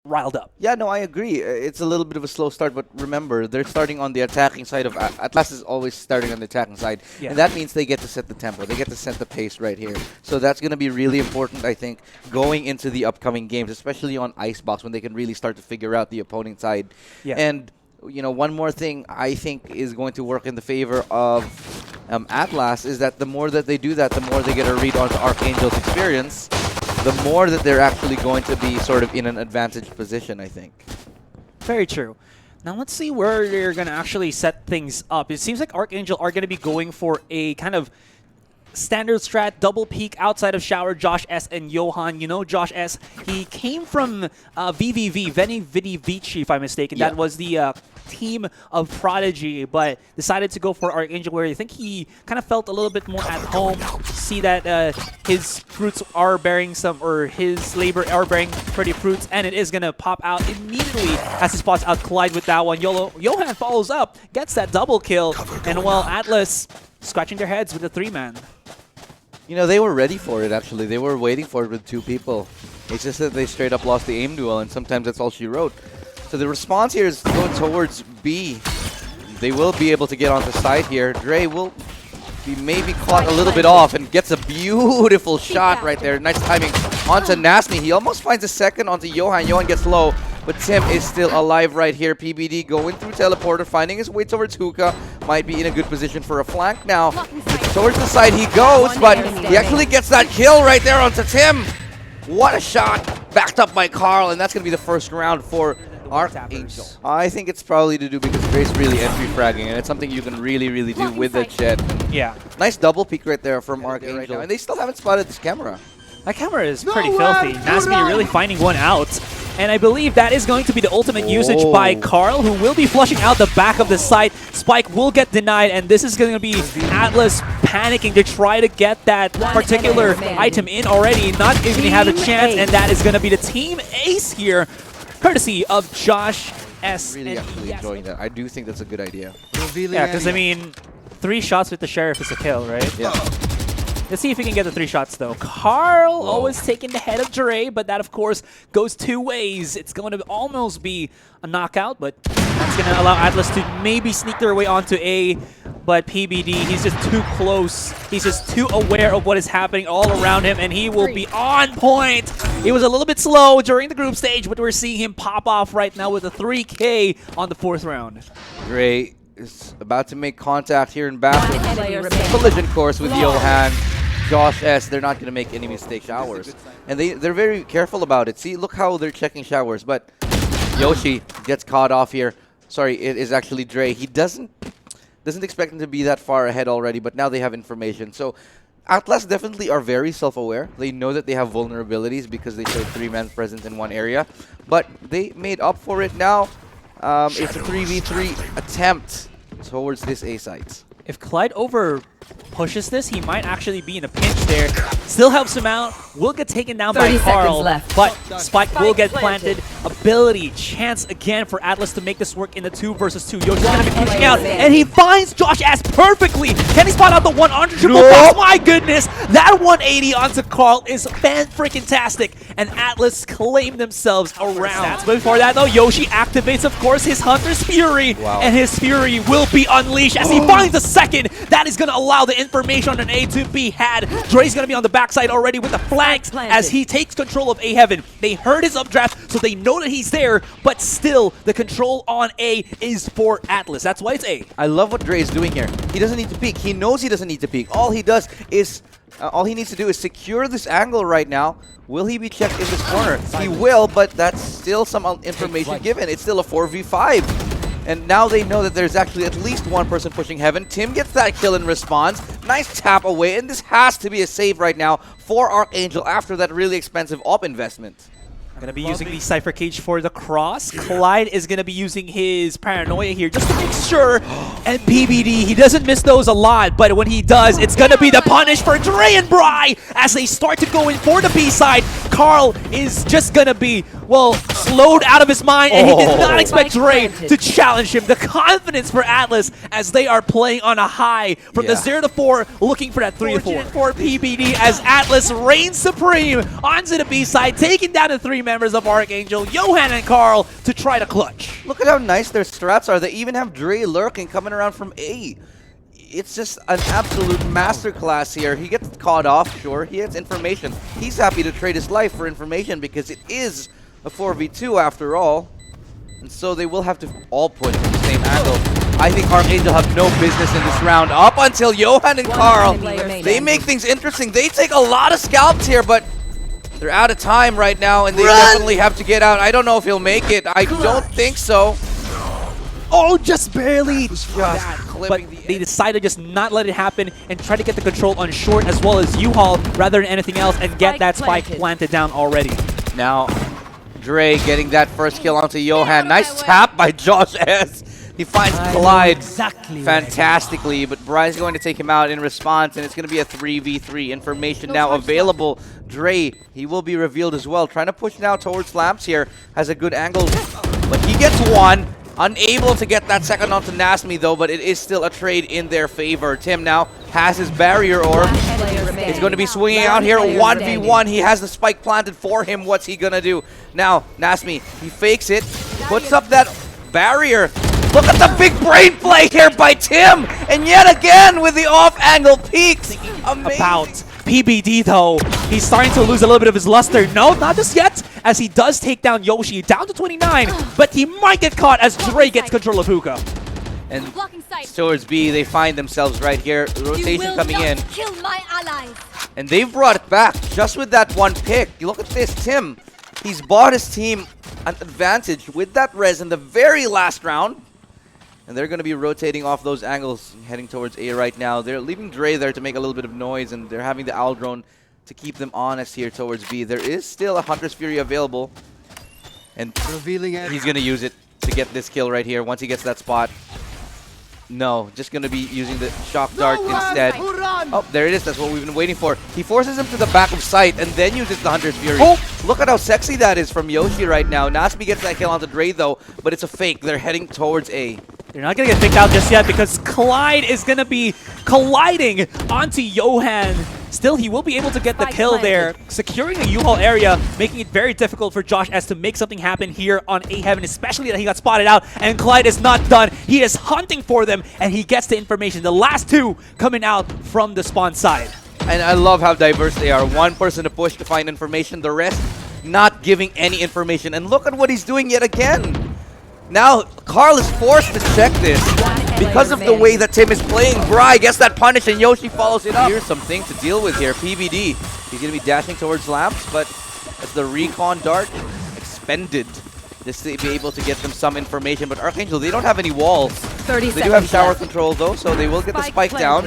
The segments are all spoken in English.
riled up. Yeah, no, I agree. It's a little bit of a slow start, but remember, they're starting on the attacking side of Atlas is always starting on the attacking side, and that means they get to set the tempo, they get to set the pace right here. So that's going to be really important, I think, going into the upcoming games, especially on Icebox when they can really start to figure out the opponent side. And you know, one more thing I think is going to work in the favor of Atlas is that the more that they do that, the more they get a read onto Arkangel's experience, the more that they're actually going to be sort of in an advantaged position, I think. Very true. Now let's see where they're going to actually set things up. It seems like Archangel are going to be going for a kind of standard strat, double peek outside of Shower, Josh S. and Johan. You know Josh S., he came from VVV, Veni Vidi Vici, if I'm mistaken. That was the team of Prodigy, but decided to go for Archangel, where I think he kind of felt a little bit more at home. See that his fruits are bearing some, or his labor are bearing pretty fruits, and it is going to pop out immediately as he spots out Collide with that one. Johan follows up, gets that double kill, and well, Atlas scratching their heads with the 3-man. You know, they were ready for it, actually. They were waiting for it with 2 people. It's just that they straight up lost the aim duel, and sometimes that's all she wrote. So the response here is going towards B. They will be able to get onto site here. Dre will be maybe caught a little bit off and gets a beautiful shot right there. Nice timing onto Nasmi. He almost finds a second onto Johan. Johan gets low, but Tim is still alive right here. PBD going through teleporter, finding his way towards Hookah. Might be in a good position for a flank now. Towards the side he goes, but he actually gets that kill right there onto Tim. What a shot. Backed up by Carl, and that's going to be the first round for Archangel. I think it's probably to do because Dre's really entry fragging, and it's something you can really do with the Jet. Yeah. Nice double peek right there from Archangel, right, and they still haven't spotted this camera. That camera is pretty filthy. Nasmi really finding one out. And I believe that is going to be the ultimate usage by Carl, who will be flushing out the back of the site. Spike will get denied, and this is going to be Atlas panicking to try to get that particular item in already. Not even have a chance, and that is going to be the team ace here, courtesy of Josh S. Really actually enjoying that. I do think that's a good idea. Yeah, because I mean, 3 shots with the Sheriff is a kill, right? Yeah. Let's see if we can get the 3 shots, though. Carl always taking the head of Dre, but that, of course, goes 2 ways. It's going to almost be a knockout, but that's going to allow Atlas to maybe sneak their way onto A. But PBD, he's just too close. He's just too aware of what is happening all around him, and he will be on point. He was a little bit slow during the group stage, but we're seeing him pop off right now with a 3K on the 4th round. Dre is about to make contact here in back. Collision course with Johan. Josh S., they're not going to make any mistake showers. And they're very careful about it. See, look how they're checking showers. But Yoshi gets caught off here. Sorry, it is actually Dre. He doesn't expect him to be that far ahead already, but now they have information. So Atlas definitely are very self-aware. They know that they have vulnerabilities because they showed 3-man presence in one area. But they made up for it now. It's a 3v3 attempt towards this A site. If Clyde over pushes this, he might actually be in a pinch there. Still helps him out. Will get taken down by Carl, but Spike will get planted. Ability, chance again for Atlas to make this work in the 2 versus 2. Yoshi's gonna be pushing out, and he finds Josh S perfectly. Can he spot out the 100 triple box? My goodness, that 180 onto Carl is fan-freaking-tastic, and Atlas claim themselves around. But before that, though, Yoshi activates, of course, his Hunter's Fury, and his Fury will be unleashed as he finds a second. That is gonna allow the information on an A to be had. Dre's gonna be on the backside already with the flanks as he takes control of A Heaven. They heard his updraft, so they know that he's there, but still, the control on A is for Atlas. That's why it's A. I love what Dre is doing here. He doesn't need to peek. He knows he doesn't need to peek. All he does is, all he needs to do is secure this angle right now. Will he be checked in this corner? He will, but that's still some information given. It's still a 4v5. And now they know that there's actually at least one person pushing Heaven. Tim gets that kill in response. Nice tap away, and this has to be a save right now for Archangel after that really expensive op investment. Gonna be using the Cypher Cage for the cross. Clyde is gonna be using his Paranoia here just to make sure. And PBD, he doesn't miss those a lot, but when he does, it's gonna be the punish for Dre and Bry as they start to go in for the B side. Carl is just gonna be, well, slowed out of his mind, and he did not expect Dre to challenge him. The confidence for Atlas as they are playing on a high from the 0 to 4, looking for that 3 to 4. For PBD as Atlas reigns supreme onto the B side, taking down the 3 members of Archangel, Johan and Carl, to try to clutch. Look at how nice their strats are. They even have Dre lurking, coming around from A. It's just an absolute masterclass here. He gets caught off, sure. He has information. He's happy to trade his life for information because it is a 4v2 after all. And so they will have to all point from the same angle. I think Archangel have no business in this round. Up until Johan and Carl. They make things interesting. They take a lot of scalps here, but they're out of time right now, and they definitely have to get out. I don't know if he'll make it. I don't think so. Oh, just barely. But they decided to just not let it happen and try to get the control on short as well as U-Haul rather than anything else and get that spike planted down already. Now, Dre getting that first kill onto Johan. Nice tap by Josh S. He finds Clyde fantastically, but Brian's going to take him out in response, and it's going to be a 3v3. Information now available. Dre, he will be revealed as well. Trying to push now towards Lamps here. Has a good angle, but he gets one. Unable to get that second onto Nasmi though, but it is still a trade in their favor. Tim now has his barrier orb. He's going to be swinging out here 1v1. He has the spike planted for him. What's he going to do? Now, Nasmi, he fakes it, puts up that barrier. Look at the big brain play here by Tim! And yet again with the off-angle peaks. Amazing. About PBD though, he's starting to lose a little bit of his luster. No, not just yet, as he does take down Yoshi down to 29, but he might get caught as Dre gets control of Hookah. And towards B, they find themselves right here. Rotation coming in. And they've brought it back just with that one pick. You look at this, Tim. He's bought his team an advantage with that res in the very last round. And they're going to be rotating off those angles, heading towards A right now. They're leaving Dre there to make a little bit of noise, and they're having the Owl Drone to keep them honest here towards B. There is still a Hunter's Fury available. And he's going to use it to get this kill right here once he gets that spot. No, just going to be using the Shock Dart instead. Oh, there it is. That's what we've been waiting for. He forces him to the back of sight and then uses the Hunter's Fury. Oh, look at how sexy that is from Yoshi right now. Nasmi gets that kill onto Dre, though, but it's a fake. They're heading towards A. They're not going to get picked out just yet because Clyde is going to be colliding onto Johan. Still, he will be able to get the kill there, securing the U-Haul area, making it very difficult for Josh S to make something happen here on A Heaven, especially that he got spotted out, and Clyde is not done. He is hunting for them, and he gets the information. The last two coming out from the spawn side. And I love how diverse they are. One person to push to find information, the rest not giving any information. And look at what he's doing yet again. Now, Carl is forced to check this because of the way that Tim is playing. Bri gets that punish and Yoshi follows it up. Here's something to deal with here. PBD, he's going to be dashing towards Lamps, but as the recon dart expended just to be able to get them some information. But Archangel, they don't have any walls. They do have shower control though, so they will get the spike down.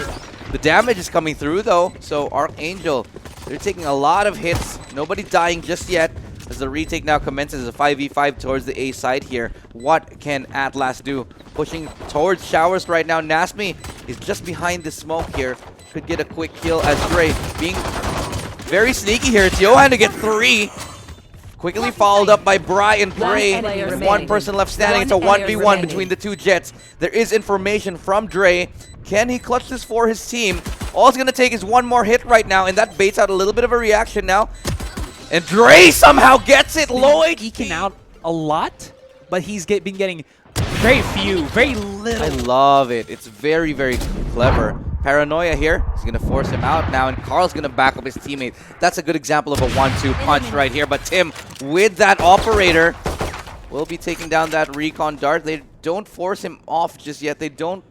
The damage is coming through though, so Archangel, they're taking a lot of hits. Nobody dying just yet. As the retake now commences, a 5v5 towards the A side here. What can Atlas do? Pushing towards showers right now. Nasmi is just behind the smoke here. Could get a quick kill as Dre being very sneaky here. It's Johan to get 3. Quickly followed up by Bri and Dre. With one person left standing. It's a 1v1 between the two Jets. There is information from Dre. Can he clutch this for his team? All it's going to take is one more hit right now, and that baits out a little bit of a reaction now. And Dre somehow gets it. Lloyd eking out a lot, but he's been getting very few, very little. I love it. It's very, very clever. Paranoia here. He's going to force him out now, and Carl's going to back up his teammate. That's a good example of a 1-2 punch right here. But Tim, with that operator, will be taking down that recon dart. They don't force him off just yet. They don't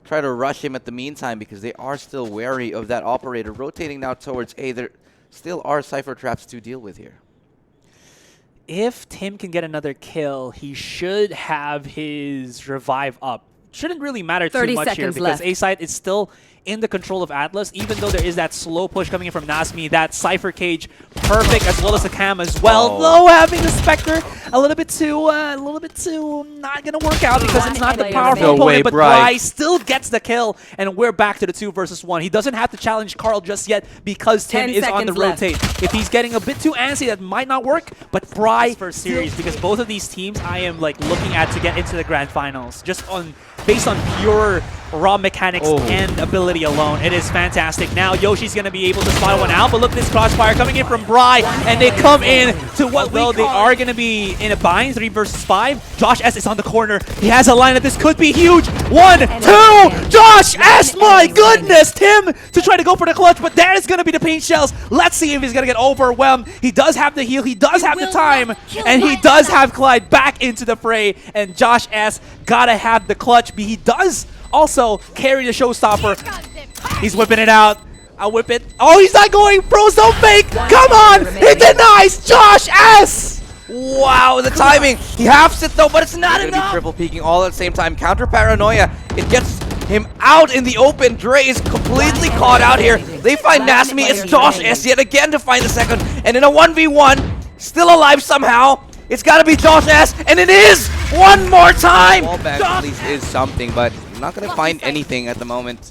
try to rush him at the meantime because they are still wary of that operator. Rotating now towards A. There still are Cypher traps to deal with here. If Tim can get another kill, he should have his revive up. shouldn't really matter too 30 much here seconds because left. A-side is still in the control of Atlas, even though there is that slow push coming in from Nasmi, that Cypher Cage, perfect, as well as the Cam as well. Though having the Spectre a little bit too not gonna work out because it's not the powerful No way, opponent, but Bri. Bri still gets the kill, and we're back to the 2 versus 1. He doesn't have to challenge Carl just yet because Tim 10 is on the seconds left. rotate. If he's getting a bit too antsy, that might not work, but Bri first series, because both of these teams I am like looking at to get into the grand finals, just based on pure raw mechanics and ability alone. It is fantastic. Now Yoshi's going to be able to spot one out, but look at this crossfire coming in from Bri, and they come in to what they are going to be in a bind, 3 versus 5. Josh S is on the corner. He has a line that this could be huge. 1, 2, Josh S, my goodness! Tim to try to go for the clutch, but that is going to be the paint shells. Let's see if he's going to get overwhelmed. He does have the heal, he does have the time, and he does have Clyde back into the fray, and Josh S gotta have the clutch. He does also carry the showstopper. He's whipping it out. I'll whip it. Oh, he's not going. Bros, don't fake. Come on. He denies Josh S. Wow, the timing. He halves it though, but it's not enough. Triple peeking all at the same time. Counter paranoia. It gets him out in the open. Dre is completely caught out here. They find Nasmi. It's Josh S yet again to find the second. And in a 1v1, still alive somehow. It's got to be Josh S, and it is one more time. Wall back at least is something, but I'm not going to find anything at the moment.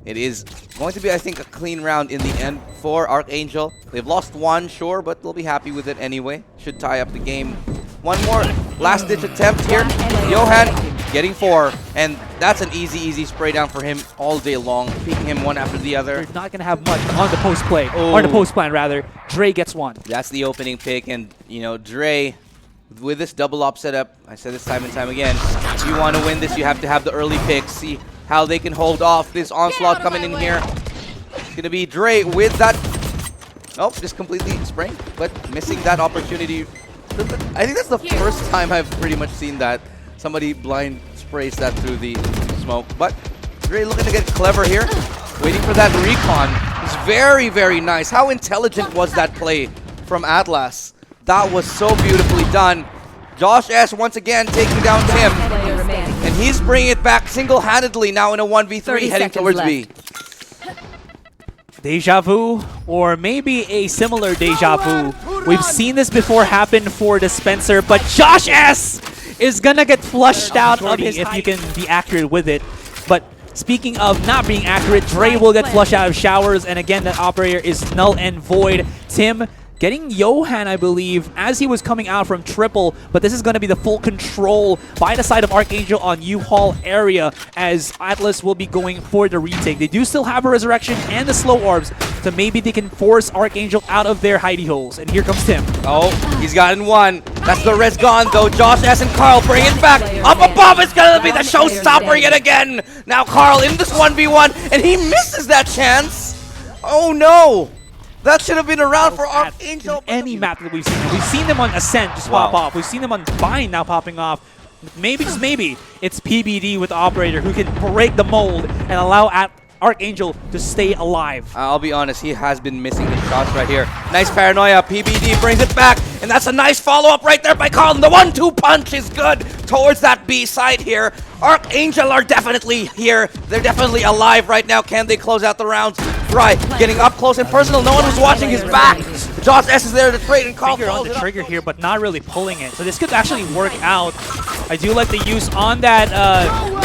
It is going to be, I think, a clean round in the end for Archangel. They've lost one, sure, but they'll be happy with it anyway. Should tie up the game. One more last-ditch attempt here. Johan getting 4, and that's an easy spray down for him all day long, picking him one after the other. They're not going to have much on the post play, or the post plan rather. Dre gets 1. That's the opening pick, and you know, Dre, with this double op setup, I said this time and time again, if you want to win this, you have to have the early picks. See how they can hold off this onslaught coming in here. It's going to be Dre with that. Oh, just completely spraying, but missing that opportunity. I think that's the first time I've pretty much seen that. Somebody blind sprays that through the smoke. But Dre looking to get clever here. Waiting for that recon. It's very, very nice. How intelligent was that play from Atlas? That was so beautifully done. Josh S once again taking down Tim. And he's bringing it back single-handedly now in a 1v3 heading towards B. Deja vu, or maybe a similar deja vu. We've seen this before happen for Dispenser, but Josh S is gonna get flushed out of his, if you can be accurate with it. But speaking of not being accurate, Dre will get flushed out of showers, and again, that operator is null and void. Tim getting Johan, I believe, as he was coming out from triple, but this is going to be the full control by the side of Archangel on U-Haul area, as Atlas will be going for the retake. They do still have a resurrection and the slow orbs, so maybe they can force Archangel out of their hidey holes. And here comes Tim. Oh, he's gotten 1. That's the res gone though. Josh S and Carl bring it back. Up above, it's going to be the showstopper yet again. Now Carl in this 1v1, and he misses that chance. Oh no. That should have been a round for Archangel. Any map that we've seen. We've seen them on Ascent just pop off. We've seen them on Bind now popping off. Maybe, just maybe, it's PBD with the Operator who can break the mold and allow Archangel to stay alive. I'll be honest, he has been missing the shots right here. Nice paranoia. PBD brings it back, and that's a nice follow-up right there by Carl. The 1-2 punch is good towards that B side here. Archangel are definitely here. They're definitely alive right now. Can they close out the rounds? Right, getting up close and personal. No one was watching his back. Josh S is there to trade, and Carl Finger on the trigger here, but not really pulling it. So this could actually work out. I do like the use on that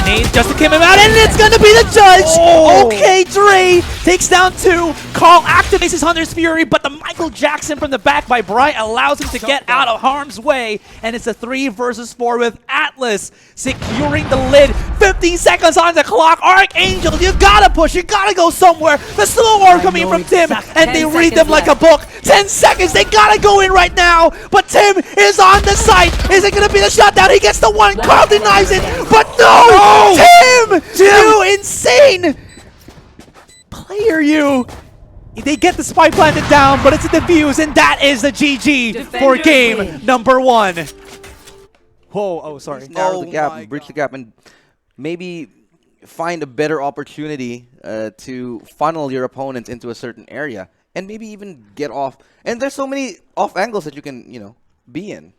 nade just to kill him out, and it's gonna be the judge. Okay, Dre takes down 2. Carl activates his Hunter's Fury, but the Michael Jackson from the back by Bright allows him to get out of harm's way, and it's a 3 versus 4 with Atlas securing the lid. 15 seconds on the clock. Archangel, you gotta push, you gotta go somewhere. The slow orb coming from Tim, and they read them like a book. 10 seconds, they gotta go in right now, but Tim is on the site. Is it gonna be the shutdown? He gets the 1, Carl denies it, but no! Tim! You insane player, you! They get the spy planted down, but it's a defuse, and that is the GG for game number 1. Whoa, oh, sorry. Narrow the gap, bridge the gap, and maybe find a better opportunity to funnel your opponents into a certain area, and maybe even get off. And there's so many off angles that you can, you know, be in.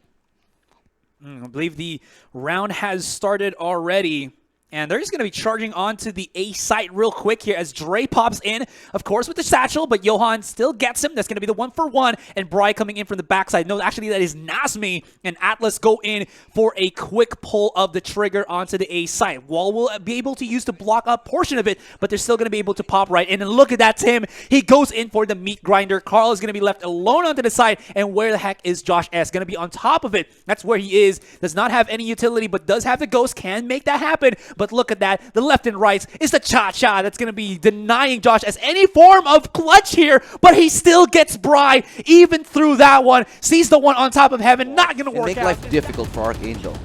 I believe the round has started already. And they're just going to be charging onto the A site real quick here as Dre pops in, of course, with the satchel, but Johan still gets him. That's going to be the 1-for-1, and Bry coming in from the backside. No, actually, that is Nazmi and Atlas go in for a quick pull of the trigger onto the A site. Wall will be able to use to block a portion of it, but they're still going to be able to pop right in. And look at that, Tim. He goes in for the meat grinder. Carl is going to be left alone onto the side, and where the heck is Josh S? Going to be on top of it. That's where he is. Does not have any utility, but does have the ghost. Can make that happen. But look at that. The left and right is the cha-cha that's going to be denying Josh as any form of clutch here, but he still gets Bry even through that one. Sees the one on top of heaven. Not going to work make out. life difficult for Archangel.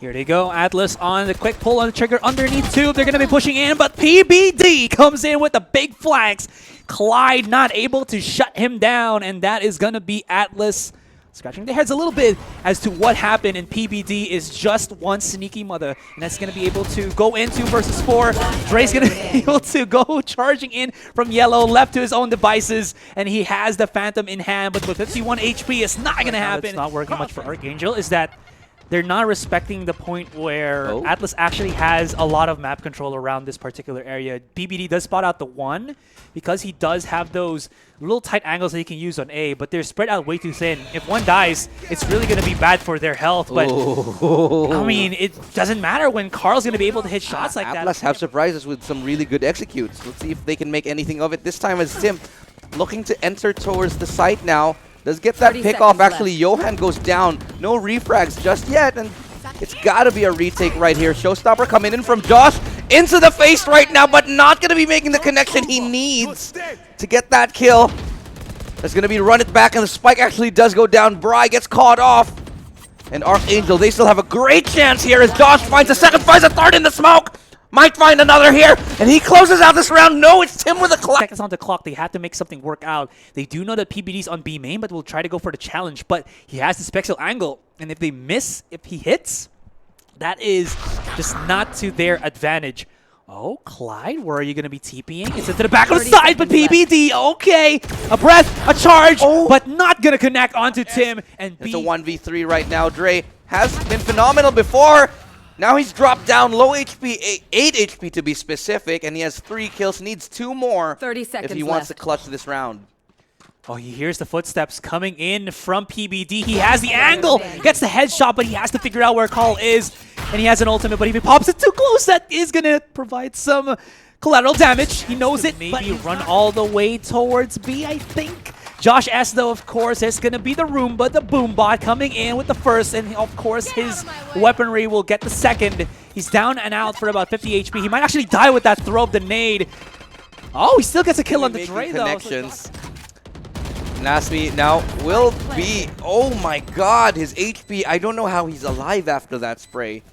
Here they go. Atlas on the quick pull on the trigger underneath tube. They're going to be pushing in, but PBD comes in with the big flanks. Clyde not able to shut him down, and that is going to be Atlas scratching their heads a little bit as to what happened, and PBD is just one sneaky mother, and that's going to be able to go into versus 4. Dre's going to be able to go charging in from yellow, left to his own devices, and he has the Phantom in hand, but with 51 HP, it's not going to happen. It's not working much for Archangel is that they're not respecting the point where Atlas actually has a lot of map control around this particular area. PBD does spot out the 1 because he does have those little tight angles that he can use on A, but they're spread out way too thin. If one dies, it's really going to be bad for their health, but I mean, it doesn't matter when Carl's going to be able to hit shots like that. Atlas have surprises with some really good executes. Let's see if they can make anything of it. This time as Tim looking to enter towards the site now. Does get that pick off. Actually, Johan goes down. No refrags just yet, and it's got to be a retake right here. Showstopper coming in from Josh into the face right now, but not going to be making the connection he needs to get that kill. That's going to be run it back, and the spike actually does go down. Bry gets caught off, and Archangel, they still have a great chance here as Josh finds a second, finds a third in the smoke. Might find another here, and he closes out this round. No, it's Tim with a clock. Seconds on the clock. They have to make something work out. They do know that PBD's on B main, but will try to go for the challenge. But he has the Spexal angle, and if they miss, if he hits, that is just not to their advantage. Oh, Clyde, where are you going to be TPing? It's into the back of the side, but PBD, okay. A breath, a charge, but not going to connect onto Tim. And it's a 1v3 right now. Dre has been phenomenal before. Now he's dropped down low HP, 8 HP to be specific, and he has 3 kills, needs 2 more 30 seconds if he wants to clutch this round. Oh, he hears the footsteps coming in from PBD. He has the angle, gets the headshot, but he has to figure out where Carl is, and he has an ultimate, but if he pops it too close, that is going to provide some collateral damage. He knows it, maybe run all the way towards B, I think. Josh S, though, of course, is going to be the Roomba, the Boombot, coming in with the first, and of course, his weaponry will get the second. He's down and out for about 50 HP. He might actually die with that throw of the nade. Oh, he still gets a kill on the Dre, though. Nazmi now will be, oh my god, his HP. I don't know how he's alive after that spray.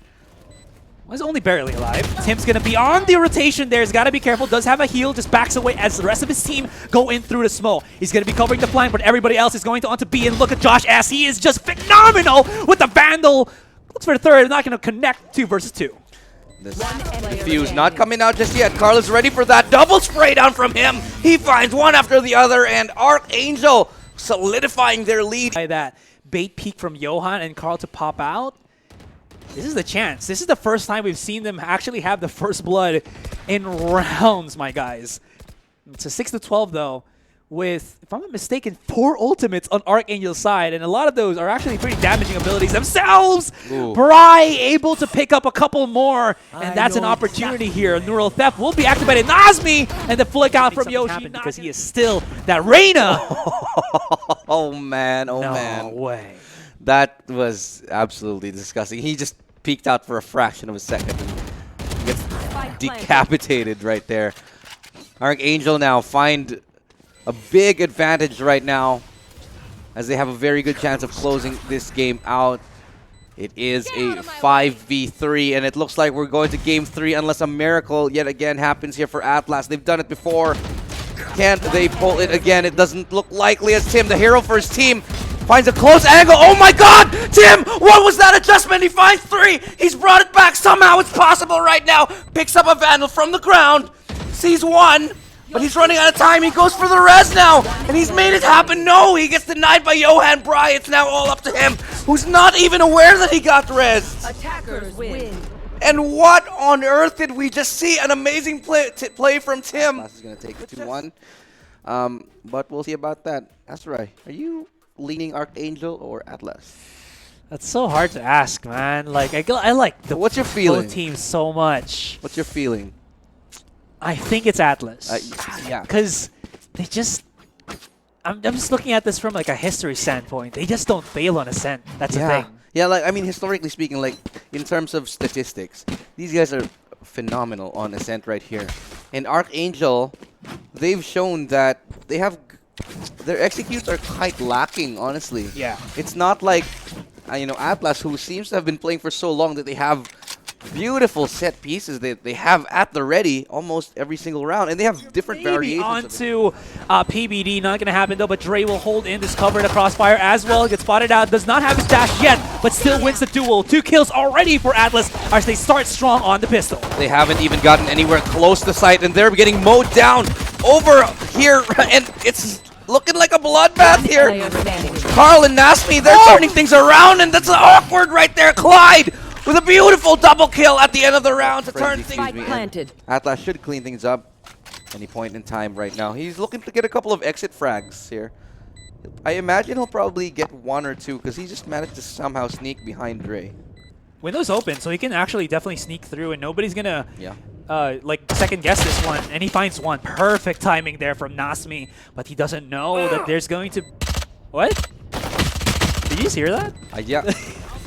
Well, he's only barely alive. Tim's going to be on the rotation there. He's got to be careful. Does have a heal. Just backs away as the rest of his team go in through the smoke. He's going to be covering the flank, but everybody else is going to onto B. And look at Josh S. He is just phenomenal with the Vandal. Looks for the third. Not going to connect 2 versus 2. This defuse not coming out just yet. Carl is ready for that double spray down from him. He finds one after the other, and Archangel solidifying their lead. By that bait peek from Johan and Carl to pop out. This is the chance. This is the first time we've seen them actually have the first blood in rounds, my guys. It's a 6-12 though, with, if I'm not mistaken, 4 ultimates on Archangel's side, and a lot of those are actually pretty damaging abilities themselves. Bry able to pick up a couple more, and that's an opportunity here. Neural Theft will be activated. Nazmi, and the flick out from Yoshi because he is still that Reina. Oh man, oh man. No way. That was absolutely disgusting. He just peeked out for a fraction of a second and gets decapitated right there. Archangel now find a big advantage right now as they have a very good chance of closing this game out. It is a 5v3, and it looks like we're going to game 3 unless a miracle yet again happens here for Atlas. They've done it before. Can't they pull it again? It doesn't look likely as Tim, the hero for his team, finds a close angle. Oh my god! Tim! What was that adjustment? He finds 3! He's brought it back. Somehow it's possible right now. Picks up a Vandal from the ground. Sees 1. But he's running out of time. He goes for the res now. And he's made it happen. No, he gets denied by Johan Bry. It's now all up to him, who's not even aware that he got res. Attackers win. And what on earth did we just see? An amazing play from Tim. Atlas is going to take 2-1. But we'll see about that. That's right. Are you leaning Archangel or Atlas? That's so hard to ask, man. Like I like the What's your feeling? both teams so much. What's your feeling? I think it's Atlas. Yeah. Because they just... I'm just looking at this from like a history standpoint. They just don't fail on Ascent. That's the thing. Yeah, like I mean, historically speaking, like in terms of statistics, these guys are phenomenal on Ascent right here. And Archangel, they've shown that they have their executes are quite lacking, honestly. Yeah. It's not like you know, Atlas, who seems to have been playing for so long that they have beautiful set pieces that they have at the ready almost every single round, and they have different variations. Onto PBD, not going to happen though, but Dre will hold in this cover in a crossfire as well. Gets spotted out, does not have his dash yet, but still wins the duel. 2 kills already for Atlas as they start strong on the pistol. They haven't even gotten anywhere close to sight, and they're getting mowed down over here, and it's looking like a bloodbath here. Carl and Nasmi, they're turning things around, and that's awkward right there. Clyde with a beautiful double kill at the end of the round to turn things. Planted. Atlas should clean things up any point in time right now. He's looking to get a couple of exit frags here. I imagine he'll probably get 1 or 2 because he just managed to somehow sneak behind Dre. Window's open, so he can actually definitely sneak through, and nobody's gonna like second guess this one. And he finds one. Perfect timing there from Nasmi, but he doesn't know that there's going to... What? Did you just hear that? Yeah.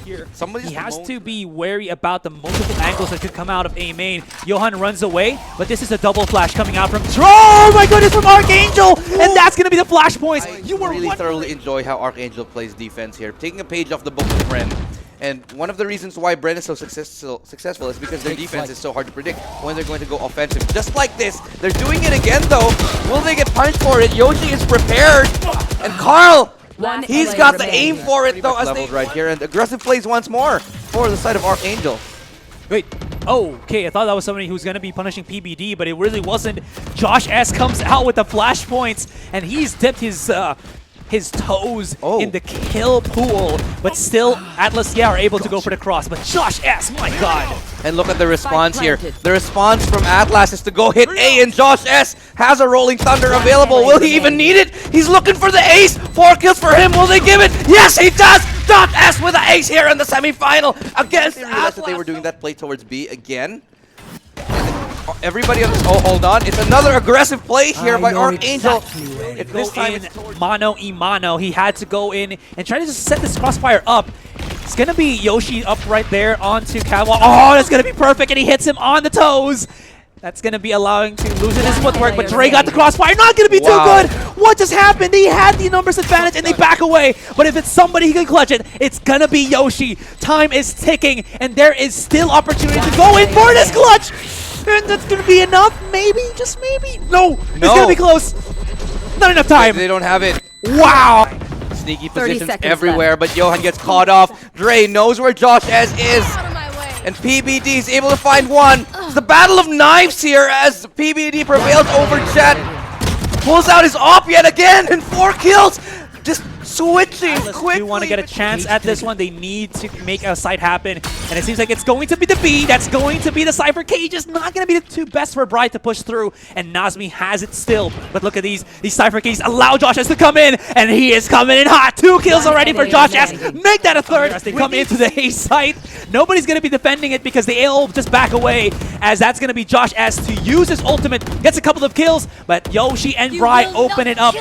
He has to be wary about the multiple angles that could come out of A main. Johan runs away, but this is a double flash coming out from... Oh my goodness, from Archangel! And that's going to be the flash points. I really thoroughly enjoy how Archangel plays defense here, taking a page off the book of Bren. And one of the reasons why Bren is so successful is because their defense is so hard to predict when they're going to go offensive. Just like this, they're doing it again though. Will they get punished for it? Yoshi is prepared, and Carl, he's got the aim for it though. As they right here, and aggressive plays once more for the side of Archangel. Wait. Oh, okay. I thought that was somebody who's going to be punishing PBD, but it really wasn't. Josh S comes out with the flash points, and he's dipped his toes in the kill pool, but still Atlas are able to go for the cross, but Josh S, my god. And look at the response here. The response from Atlas is to go hit A, and Josh S has a Rolling Thunder available. Will he even need it? He's looking for the ace. 4 kills for him. Will they give it? Yes, he does. Josh S with the ace here in the semifinal against They realized that they were Atlas. doing that play towards B again. Everybody on this, hold on. It's another aggressive play here by Archangel. This time it's mano y mano. He had to go in and try to just set this crossfire up. It's going to be Yoshi up right there onto Catwalk. Oh, that's going to be perfect, and he hits him on the toes. That's going to be allowing to loosen his footwork, but Dre got the crossfire. Not going to be too good. What just happened? He had the numbers advantage, and they back away. But if it's somebody who can clutch it, it's going to be Yoshi. Time is ticking, and there is still opportunity to go in for this clutch. And that's going to be enough, maybe, just maybe. No, it's going to be close. Not enough time. They don't have it. Wow. Sneaky positions everywhere, but Johan gets caught off. Dre knows where Josh S is. And PBD is able to find one. It's the battle of knives here as PBD prevails over Jet. Pulls out his op yet again, and 4 kills. Just switching quickly. They want to get a chance at this one. They need to make a side happen. And it seems like it's going to be the B. That's going to be the Cypher Cage. It's not going to be the 2 best for Bright to push through. And Nazmi has it still. But look at these Cypher Cages allow Josh S to come in. And he is coming in hot. 2 kills already for Josh S. Make that a 3rd as they come into the A site. Nobody's going to be defending it because they all just back away. As that's going to be Josh S to use his ultimate. Gets a couple of kills. But Yoshi and Bright open it up.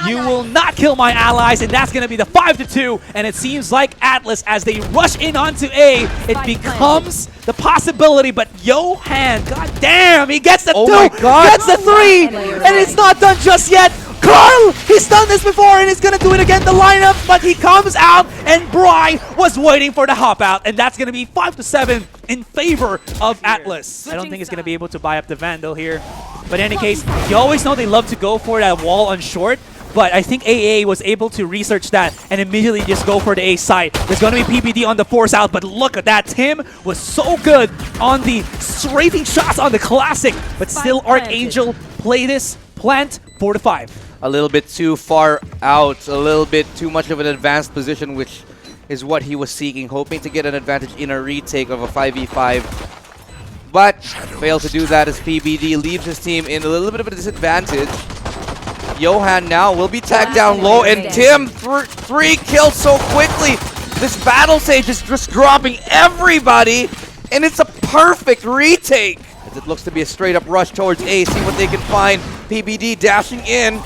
You will not kill my allies. And that's going to be the 5-2. And it seems like Atlas, as they rush in onto A, it becomes the possibility. But Johan, god damn, he gets the 2, gets the 3, and it's not done just yet. Carl, he's done this before, and he's going to do it again, the lineup, but he comes out, and Bry was waiting for the hop out, and that's going to be 5-7 in favor of Atlas. I don't think he's going to be able to buy up the Vandal here. But in any case, you always know they love to go for that wall on short. But I think AA was able to research that and immediately just go for the A side. There's going to be PBD on the force out, but look at that. Tim was so good on the strafing shots on the classic, but still Archangel play this plant 4-5. A little bit too far out, a little bit too much of an advanced position, which is what he was seeking, hoping to get an advantage in a retake of a 5v5. but failed to do that as PBD leaves his team in a little bit of a disadvantage. Johan now will be tagged down low, and Tim, 3 kills so quickly. This battle stage is just dropping everybody, and it's a perfect retake. As it looks to be a straight up rush towards A, see what they can find. PBD dashing in.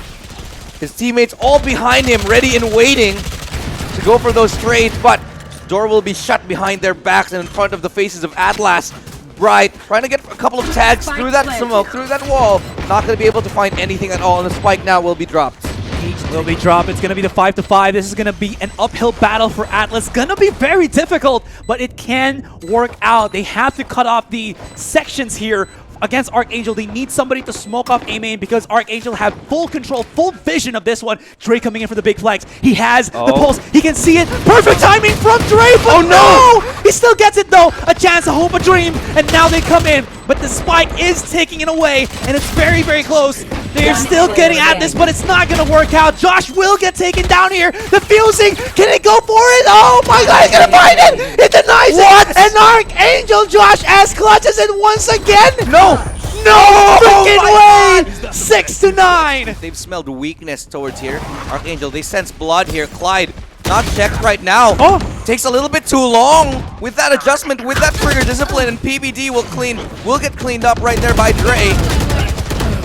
His teammates all behind him, ready and waiting to go for those trades, but door will be shut behind their backs and in front of the faces of Atlas. Bright trying to get a couple of tags through that smoke, through that wall. Not going to be able to find anything at all, and the spike now will be dropped. Each will be dropped. It's going to be the 5-5. This is going to be an uphill battle for Atlas. Going to be very difficult, but it can work out. They have to cut off the sections here against Archangel. They need somebody to smoke off A main because Archangel have full control, full vision of this one. Dre coming in for the big flex. He has the pulse. He can see it. Perfect timing from Dre, but no! He still gets it though. A chance, a hope, a dream, and now they come in. But the spike is taking it away, and it's very, very close. They're still getting at this, but it's not going to work out. Josh will get taken down here. The fusing, can it go for it? Oh my god, he's going to find it! It denies it! And Archangel Josh S clutches it once again! No! No freaking way! 6-9! They've smelled weakness towards here. Archangel, they sense blood here. Clyde, not checked right now. Takes a little bit too long with that adjustment, with that trigger discipline, and PBD will get cleaned up right there by Dre.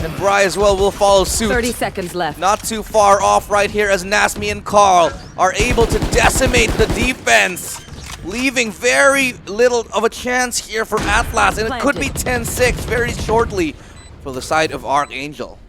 And Bry as well will follow suit. 30 seconds left. Not too far off right here as Nasmi and Carl are able to decimate the defense, leaving very little of a chance here for Atlas, and it could be 10-6 very shortly for the side of Archangel.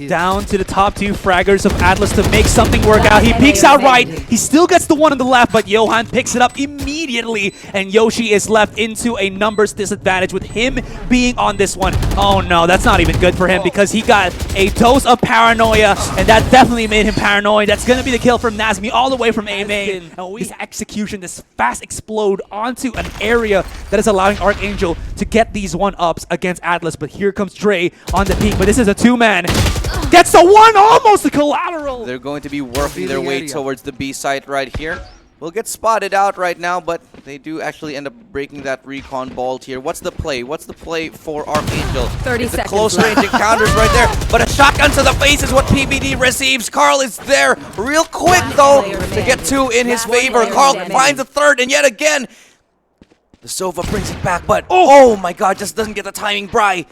Down to the top 2 fraggers of Atlas to make something work out. He peeks out right. He still gets the one on the left, but Johan picks it up immediately, and Yoshi is left into a numbers disadvantage with him being on this one. Oh no, that's not even good for him because he got a dose of paranoia, and that definitely made him paranoid. That's going to be the kill from Nazmi all the way from A main. This execution, this fast explode onto an area that is allowing Archangel to get these 1-ups against Atlas, but here comes Dre on the peak, but this is a 2-man. Gets the one, almost the collateral. They're going to be working their way towards the B site right here. Will get spotted out right now, but they do actually end up breaking that recon vault here. What's the play? What's the play for Archangel? 30 seconds. Close range encounters right there, but a shotgun to the face is what PBD receives. Carl is there real quick though to get 2 in his favor. Carl finds a third, and yet again the Sova brings it back, but oh my god, just doesn't get the timing. Bry.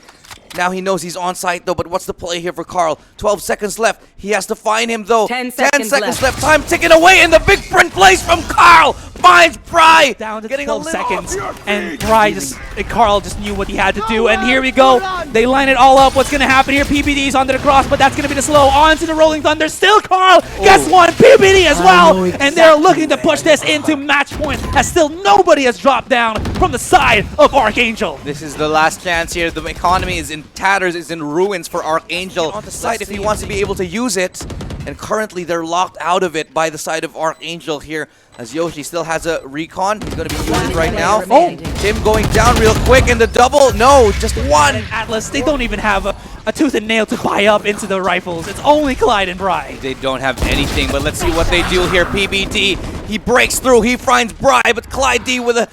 Now he knows he's on site though, but what's the play here for Carl? 12 seconds left. He has to find him though. 10 seconds left. Time ticking away, and the big sprint plays from Carl finds Bry. Down to 12 seconds, and Carl just knew what he had to do, and here we go. They line it all up. What's going to happen here? PBD's onto the cross, but that's going to be the slow. On to the Rolling Thunder. Still Carl gets one. PBD as well, and they're looking to push this into match point, as still nobody has dropped down from the side of Archangel. This is the last chance here. The economy is in tatters, is in ruins for Archangel on the side if he wants to be able to use it, and currently they're locked out of it by the side of Archangel here, as Yoshi still has a recon. He's going to be using it right now. Tim going down real quick, and the double, no, just one. And Atlas, they don't even have a tooth and nail to buy up into the rifles. It's only Clyde and Bry. They don't have anything, but let's see what they do here. PBD, he breaks through, he finds Bry, but Clyde D with a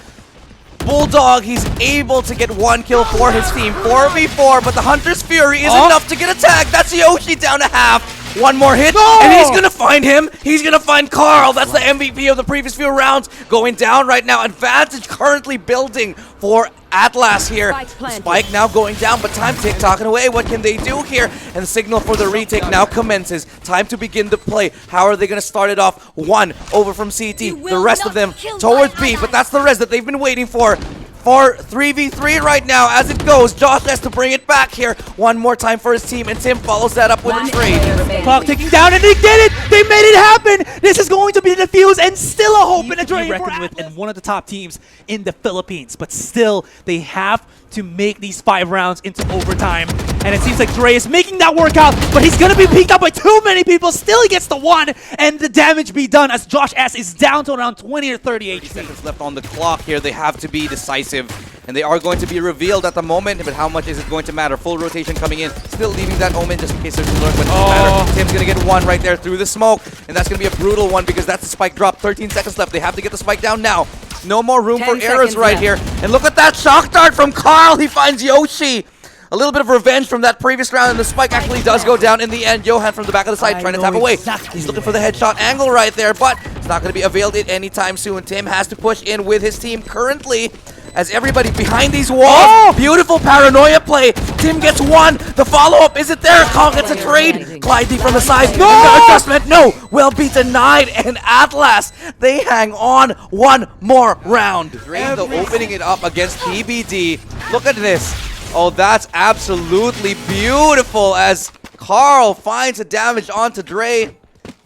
Bulldog, he's able to get 1 kill for his team. 4v4, but the Hunter's Fury is enough to get a tag. That's Yoshi down to half. One more hit, and he's going to find him. He's going to find Carl. That's the MVP of the previous few rounds. Going down right now. Advantage currently building for Atlas here. Spike now going down, but time tick-tocking away. What can they do here? And the signal for the retake now commences. Time to begin the play. How are they going to start it off? 1 over from CT. The rest of them towards B, but that's the rest that they've been waiting for 3v3 right now as it goes. Josh has to bring it back here one more time for his team, and Tim follows that up with a trade. Clock ticking down, and they did it! They made it happen! This is going to be the defuse, and still a hope and a dream reckoned with, and one of the top teams in the Philippines. But still, they have to make these 5 rounds into overtime. And it seems like Dre is making that work out, but he's going to be picked up by too many people. Still he gets the 1, and the damage be done as Josh S is down to around 20 or 30 HP. 30 seconds left on the clock here. They have to be decisive, and they are going to be revealed at the moment, but how much is it going to matter? Full rotation coming in, still leaving that Omen just in case there's a lurk, but it doesn't matter. Tim's going to get 1 right there through the smoke, and that's going to be a brutal one because that's the spike drop. 13 seconds left. They have to get the spike down now. No more room 10 for errors seconds right left. here. And look at that shock dart from Carl. He finds Yoshi. A little bit of revenge from that previous round, and the spike actually does go down in the end. Johan from the back of the side trying to tap away. He's looking for the headshot angle right there, but it's not going to be availed it anytime soon. Tim has to push in with his team currently as everybody behind these walls. Oh! Beautiful paranoia play. Tim gets one. The follow-up, is it there? Kong gets a trade. Clyde D from the side. No! The adjustment, no! Will be denied, and Atlas, they hang on one more round. Drain though opening it up against PBD. Look at this. Oh, that's absolutely beautiful as Carl finds a damage onto Dre.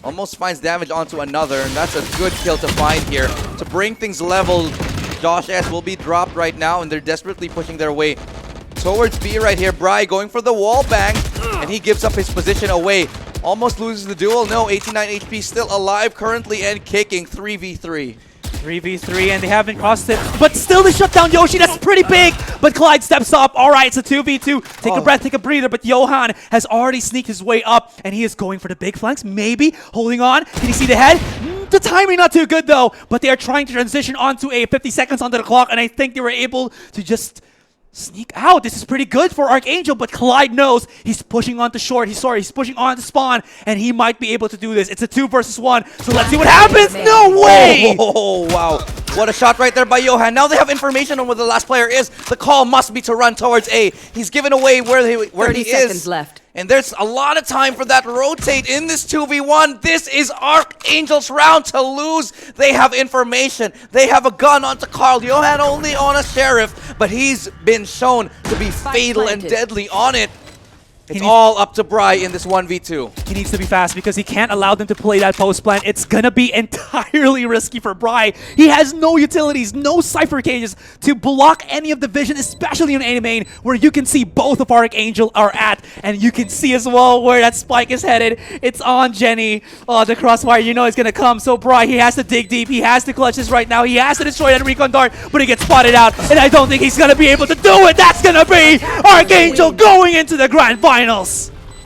Almost finds damage onto another, and that's a good kill to find here. To bring things level, Josh S will be dropped right now, and they're desperately pushing their way towards B right here. Bri going for the wall bang, and he gives up his position away. Almost loses the duel. No, 89 HP still alive currently and kicking 3v3. 3v3, and they haven't crossed it, but still they shut down Yoshi. That's pretty big, but Clyde steps up. All right, it's a 2v2. Take a breath, take a breather, but Johan has already sneaked his way up, and he is going for the big flanks, maybe holding on. Can you see the head? The timing not too good though, but they are trying to transition onto a 50 seconds onto the clock, and I think they were able to just sneak out. This is pretty good for Archangel, but Clyde knows he's pushing on to short. He's pushing on to spawn, and he might be able to do this. It's a 2 versus 1, so let's see what happens. No way! Oh, wow. What a shot right there by Johan. Now they have information on where the last player is. The call must be to run towards A. He's given away where he 30 is. seconds left. And there's a lot of time for that rotate in this 2v1. This is Archangel's round to lose. They have information. They have a gun onto Carl. Johan only on a sheriff, but he's been shown to be fatal and deadly on it. It's all up to Bri in this 1v2. He needs to be fast because he can't allow them to play that post plan. It's gonna be entirely risky for Bri. He has no utilities, no cipher cages to block any of the vision, especially in A main, where you can see both of Archangel are at, and you can see as well where that spike is headed. It's on Jenny. Oh, the crossfire, you know it's gonna come. So Bri, he has to dig deep. He has to clutch this right now. He has to destroy that recon dart, but he gets spotted out, and I don't think he's gonna be able to do it. That's gonna be Archangel going into the grand finals.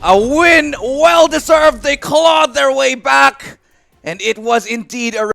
A win, well deserved. They clawed their way back, and it was indeed a